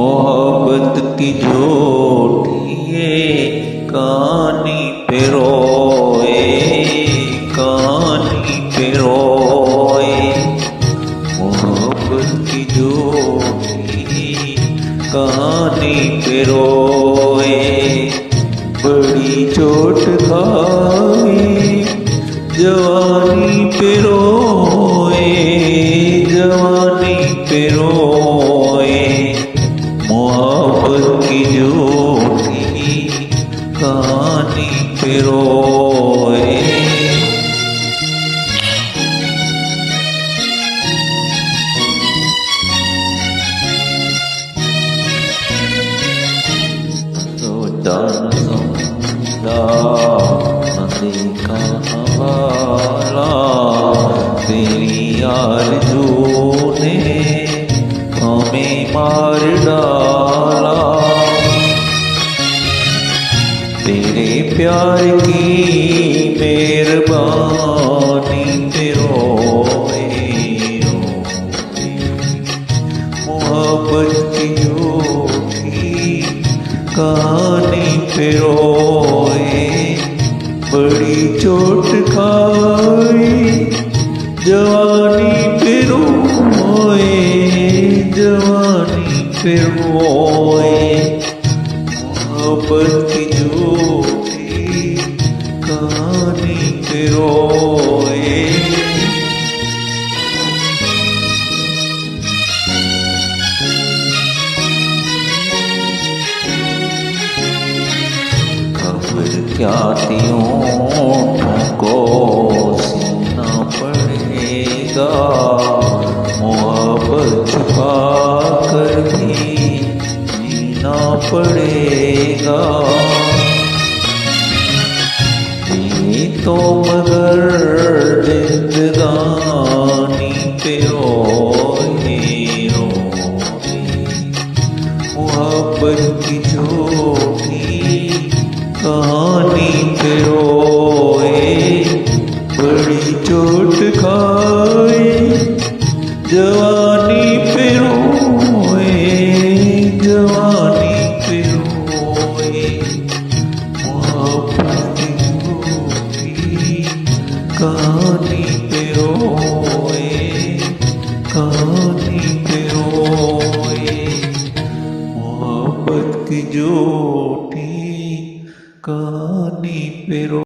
मोहब्बत की जोटी कहानी पे रोए, कहानी पे रोए। मोहब्बत की जोटी कहानी पे रोए। बड़ी चोट खाई जवानी पे रोए, जवानी पे रोए। मोहब्बत की जोटी कहानी पे रोए। सोचा न समझा न देखा हवाला, तेरी आरज़ू ने हमें मार डाला। तेरे प्यार की मेहरबानी पे रोए, मोहब्बत की जोटी कहानी पे रोए। बड़ी चोट खाई जवानी पे रोए, जवानी पे रोए। मोहब्बत की जोटी कहानी पे रोए। क्या तुमको सीना पड़ेगा, मोहब्बत छुपा कर भी जीना पड़ेगा। ये तो मगर जिंदगानी पे रोए, मोहब्बत की जोटी कहानी पे रोए। बड़ी चोट खाई जवानी पे रोए, जवानी पे रोए। मोहब्बत की जोटी कहानी पे रोए, कहानी पे रोए। मोहब्बत की जोटी कहानी पे रोए।